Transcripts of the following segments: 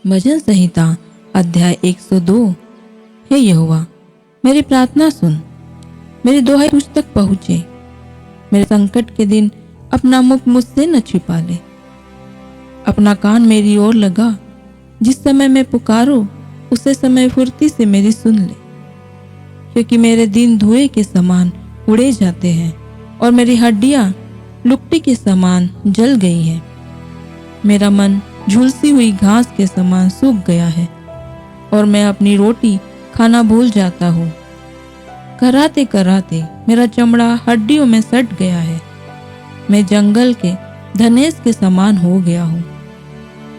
भजन संहिता अध्याय 102। हे यहोवा, मेरी प्रार्थना सुन, मेरी दुहाई तुझ तक पहुँचे। मेरे संकट के दिन अपना मुख मुझसे न छिपा ले। अपना कान मेरी ओर लगा, जिस समय मैं पुकारूं उसे समय फुर्ती से मेरी सुन ले। क्योंकि मेरे दिन धुएं के समान उड़े जाते हैं और मेरी हड्डियां लुकटी के समान जल गई हैं। मेरा मन झुलसी हुई घास के समान सूख गया है और मैं अपनी रोटी खाना भूल जाता हूँ। कराते कराते मेरा चमड़ा हड्डियों में सट गया है। मैं जंगल के धनेश के समान हो गया हूँ।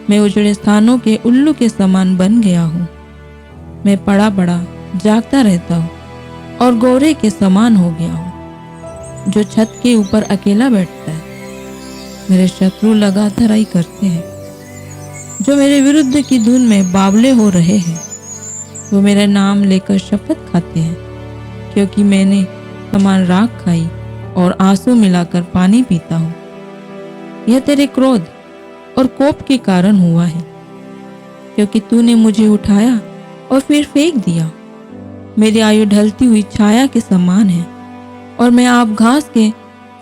मैं उजड़े स्थानों के उल्लू के समान बन गया हूँ। मैं पड़ा पड़ा जागता रहता हूँ और गौरे के समान हो गया हूँ, जो छत के ऊपर अकेला बैठता है। मेरे शत्रु लगातार आई करते हैं, जो मेरे विरुद्ध की धुन में बावले हो रहे हैं। वो मेरा नाम लेकर शपथ खाते हैं, क्योंकि मैंने समान राख खाई और आंसू मिलाकर पानी पीता हूँ। यह तेरे क्रोध और कोप के कारण हुआ है, क्योंकि तूने मुझे उठाया और फिर फेंक दिया। मेरी आयु ढलती हुई छाया के समान है और मैं आप घास के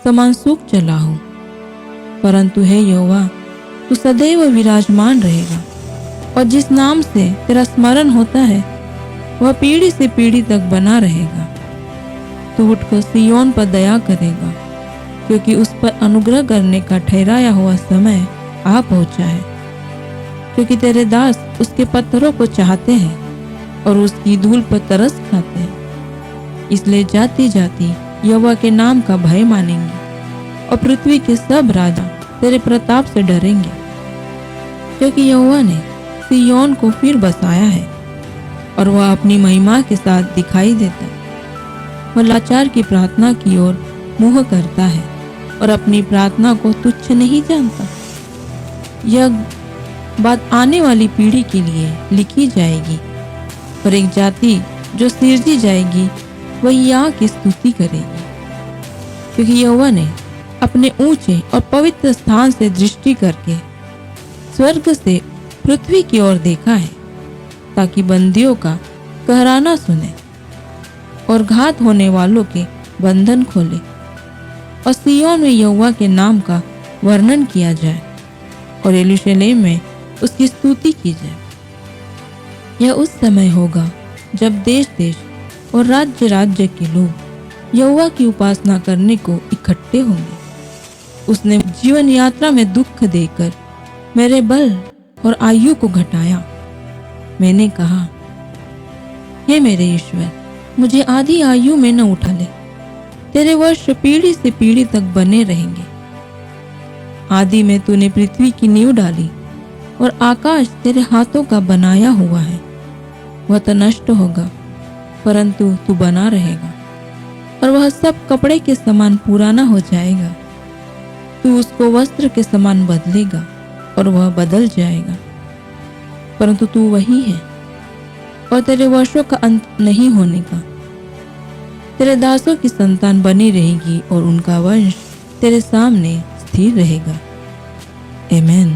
समान सूख चला हूँ। परंतु हे यहोवा, तू सदैव विराजमान रहेगा और जिस नाम से तेरा स्मरण होता है वह पीढ़ी से पीढ़ी तक बना रहेगा। तू उठकर सिय्योन पर दया करेगा, क्योंकि उस पर अनुग्रह करने का ठहराया हुआ समय आ पहुंचा है। क्योंकि तेरे दास उसके पत्थरों को चाहते हैं और उसकी धूल पर तरस खाते हैं। इसलिए जाति जाति यहोवा के नाम का भय मानेंगे और पृथ्वी के सब राजा तेरे प्रताप से डरेंगे। क्योंकि यहोवा ने सिय्योन को फिर बसाया है और वह अपनी महिमा के साथ दिखाई देता है। वह लाचार की प्रार्थना की ओर मुँह करता है और अपनी प्रार्थना को तुच्छ नहीं जानता। यह बात आने वाली पीढ़ी के लिए लिखी जाएगी और एक जाति जो सिरजी जाएगी वह यहोवा की स्तुति करेगी। क्योंकि यहोवा ने अपने ऊंचे और पवित्र स्थान से दृष्टि करके स्वर्ग से पृथ्वी की ओर देखा है, ताकि बंदियों का कहराना सुने और घात होने वालों के बंधन खोले और सिय्योन में यहोवा के नाम का वर्णन किया जाए और यरूशलेम में उसकी स्तुति की जाए। यह उस समय होगा जब देश देश और राज्य राज्य के लोग यहोवा की उपासना करने को इकट्ठे होंगे। उसने जीवन यात्रा में दुख देकर मेरे बल और आयु को घटाया। मैंने कहा, हे मेरे ईश्वर, मुझे आधी आयु में न उठा ले। तेरे वर्ष पीढ़ी से पीढ़ी तक बने रहेंगे। आदि में तूने पृथ्वी की नींव डाली और आकाश तेरे हाथों का बनाया हुआ है। वह तो नष्ट होगा, परंतु तू बना रहेगा और वह सब कपड़े के समान पुराना हो जाएगा। तू उसको वस्त्र के समान बदलेगा और वह बदल जाएगा, परंतु तू वही है और तेरे वर्षों का अंत नहीं होने का। तेरे दासों की संतान बनी रहेगी और उनका वंश तेरे सामने स्थिर रहेगा। आमीन।